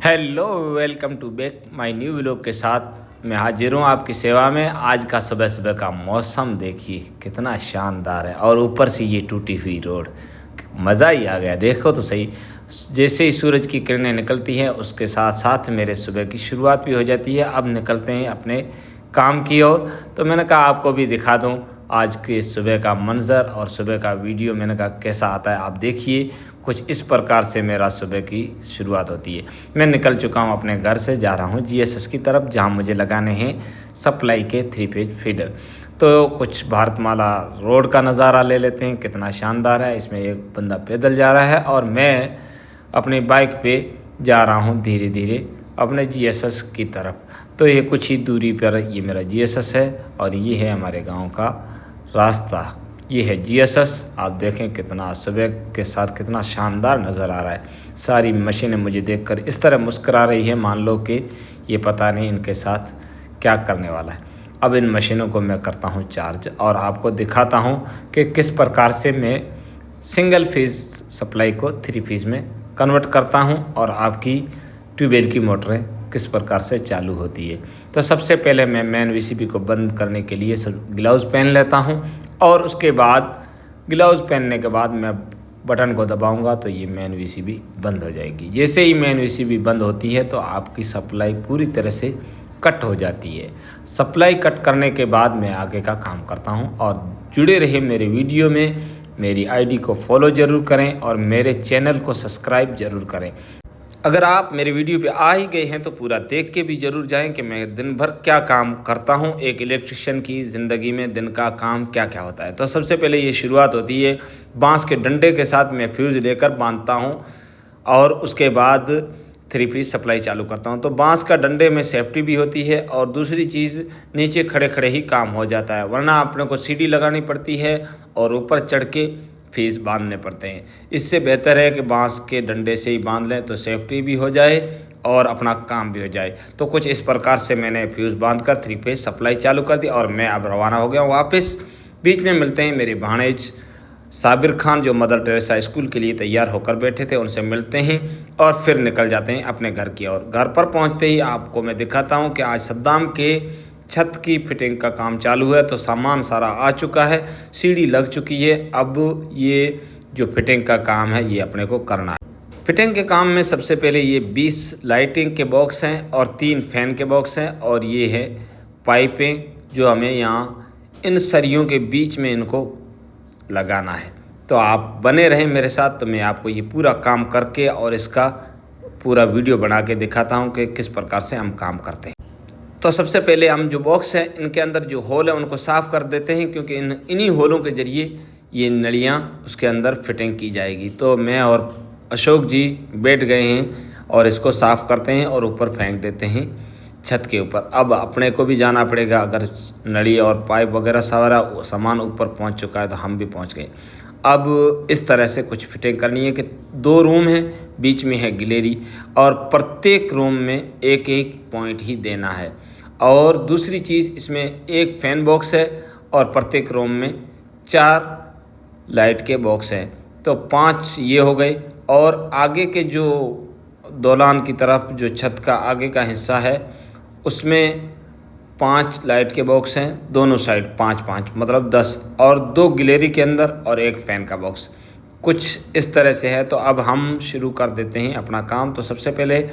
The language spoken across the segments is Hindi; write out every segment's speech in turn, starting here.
Hello, welcome to back my new vlog के साथ मैं हाजिर हूँ आपकी सेवा में। आज का सुबह सुबह का मौसम देखिए कितना शानदार है और ऊपर से ये टूटी हुई रोड, मज़ा ही आ गया। देखो तो सही, जैसे ही सूरज की किरणें निकलती हैं उसके साथ साथ मेरे सुबह की शुरुआत भी हो जाती है। अब निकलते हैं अपने काम की ओर। तो मैंने कहा आपको भी दिखा दूं आज के सुबह का मंज़र और सुबह का वीडियो। मैंने कहा कैसा आता है, आप देखिए। कुछ इस प्रकार से मेरा सुबह की शुरुआत होती है। मैं निकल चुका हूं अपने घर से, जा रहा हूं जीएसएस की तरफ, जहां मुझे लगाने हैं सप्लाई के 3 फेज फीडर। तो कुछ भारतमाला रोड का नज़ारा ले लेते हैं, कितना शानदार है। इसमें एक बंदा पैदल जा रहा है और मैं अपनी बाइक पे जा रहा हूं धीरे धीरे अपने जीएसएस की तरफ। तो ये कुछ ही दूरी पर ये मेरा जीएसएस है और ये है हमारे गांव का रास्ता। ये है जीएसएस। आप देखें कितना सुबह के साथ कितना शानदार नज़र आ रहा है। सारी मशीनें मुझे देखकर इस तरह मुस्कुरा रही है, मान लो कि ये पता नहीं इनके साथ क्या करने वाला है। अब इन मशीनों को मैं करता हूँ चार्ज और आपको दिखाता हूँ कि किस प्रकार से मैं सिंगल फेज़ सप्लाई को 3 फेज़ में कन्वर्ट करता हूँ और आपकी ट्यूबवेल की मोटरें किस प्रकार से चालू होती है। तो सबसे पहले मैं मेन वीसीबी को बंद करने के लिए ग्लव्स पहन लेता हूं और उसके बाद ग्लव्स पहनने के बाद मैं बटन को दबाऊंगा तो ये मेन वीसीबी बंद हो जाएगी। जैसे ही मेन वीसीबी बंद होती है तो आपकी सप्लाई पूरी तरह से कट हो जाती है। सप्लाई कट करने के बाद मैं आगे का काम करता हूं और जुड़े रहे मेरे वीडियो में। मेरी आईडी को फॉलो ज़रूर करें और मेरे चैनल को सब्सक्राइब ज़रूर करें। अगर आप मेरे वीडियो पे आ ही गए हैं तो पूरा देख के भी ज़रूर जाएं कि मैं दिन भर क्या काम करता हूं। एक इलेक्ट्रिशियन की ज़िंदगी में दिन का काम क्या क्या होता है। तो सबसे पहले ये शुरुआत होती है बांस के डंडे के साथ मैं फ्यूज़ लेकर बांधता हूं और उसके बाद 3 फेज़ सप्लाई चालू करता हूं। तो बांस का डंडे में सेफ्टी भी होती है और दूसरी चीज़ नीचे खड़े खड़े ही काम हो जाता है, वरना अपने को सीढ़ी लगानी पड़ती है और ऊपर चढ़ के फेज़ बांधने पड़ते हैं। इससे बेहतर है कि बांस के डंडे से ही बांध लें तो सेफ्टी भी हो जाए और अपना काम भी हो जाए। तो कुछ इस प्रकार से मैंने फ्यूज़ बांध कर 3 फेज़ सप्लाई चालू कर दी और मैं अब रवाना हो गया हूँ वापस। बीच में मिलते हैं मेरे भाणेज साबिर खान, जो मदर टेरेसा स्कूल के लिए तैयार होकर बैठे थे, उनसे मिलते हैं और फिर निकल जाते हैं अपने घर की ओर। घर पर पहुँचते ही आपको मैं दिखाता हूँ कि आज सद्दाम के छत की फिटिंग का काम चालू है। तो सामान सारा आ चुका है, सीढ़ी लग चुकी है। अब ये जो फिटिंग का काम है ये अपने को करना है। फिटिंग के काम में सबसे पहले ये 20 लाइटिंग के बॉक्स हैं और 3 फैन के बॉक्स हैं और ये है पाइपें जो हमें यहाँ इन सरियों के बीच में इनको लगाना है। तो आप बने रहें मेरे साथ, तो मैं आपको ये पूरा काम करके और इसका पूरा वीडियो बना के दिखाता हूँ कि किस प्रकार से हम काम करते हैं। तो सबसे पहले हम जो बॉक्स है इनके अंदर जो होल है उनको साफ़ कर देते हैं, क्योंकि इन्हीं होलों के ज़रिए ये नलियाँ उसके अंदर फिटिंग की जाएगी। तो मैं और अशोक जी बैठ गए हैं और इसको साफ़ करते हैं और ऊपर फेंक देते हैं छत के ऊपर। अब अपने को भी जाना पड़ेगा, अगर नली और पाइप वगैरह सारा सामान ऊपर पहुंच चुका है तो हम भी पहुंच गए। अब इस तरह से कुछ फिटिंग करनी है कि 2 रूम हैं, बीच में है गिलेरी और प्रत्येक रूम में एक एक पॉइंट ही देना है। और दूसरी चीज़, इसमें एक फ़ैन बॉक्स है और प्रत्येक रूम में 4 लाइट के बॉक्स हैं। तो 5 ये हो गए और आगे के जो दौलान की तरफ जो छत का आगे का हिस्सा है उसमें 5 लाइट के बॉक्स हैं दोनों साइड, 5-5 मतलब 10, और 2 गिलेरी के अंदर और एक फ़ैन का बॉक्स। कुछ इस तरह से है। तो अब हम शुरू कर देते हैं अपना काम। तो सबसे पहले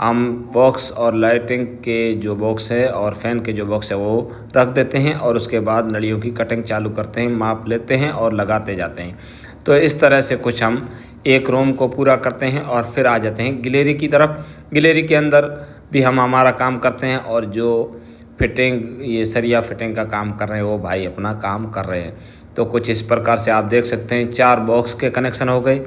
हम बॉक्स और लाइटिंग के जो बॉक्स है और फ़ैन के जो बॉक्स है वो रख देते हैं और उसके बाद नलियों की कटिंग चालू करते हैं, माप लेते हैं और लगाते जाते हैं। तो इस तरह से कुछ हम एक रूम को पूरा करते हैं और फिर आ जाते हैं गिलेरी की तरफ। गिलेरी के अंदर भी हम हमारा काम करते हैं और जो फिटिंग, ये सरिया फिटिंग का काम कर रहे हैं वो भाई अपना काम कर रहे हैं। तो कुछ इस प्रकार से आप देख सकते हैं 4 बॉक्स के कनेक्शन हो गए।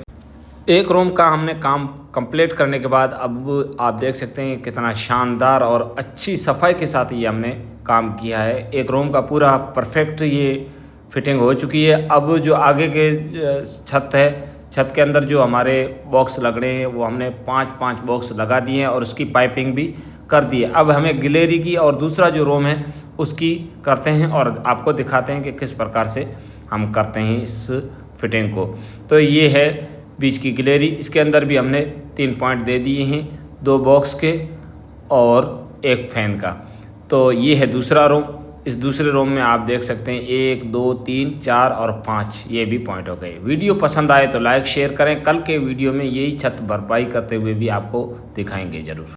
एक रूम का हमने काम कंप्लीट करने के बाद अब आप देख सकते हैं कितना शानदार और अच्छी सफाई के साथ ये हमने काम किया है। एक रूम का पूरा परफेक्ट ये फिटिंग हो चुकी है। अब जो आगे के छत है, छत के अंदर जो हमारे बॉक्स लग रहे हैं वो हमने 5-5 बॉक्स लगा दिए हैं और उसकी पाइपिंग भी कर दी है। अब हमें गिलेरी की और दूसरा जो रूम है उसकी करते हैं और आपको दिखाते हैं कि किस प्रकार से हम करते हैं इस फिटिंग को। तो ये है बीच की गिलेरी, इसके अंदर भी हमने 3 पॉइंट दे दिए हैं। 2 बॉक्स के और एक फ़ैन का। तो ये है दूसरा रूम। इस दूसरे रूम में आप देख सकते हैं 1 2 3 4 और 5 ये भी पॉइंट हो गए। वीडियो पसंद आए तो लाइक शेयर करें। कल के वीडियो में यही छत भरपाई करते हुए भी आपको दिखाएंगे ज़रूर।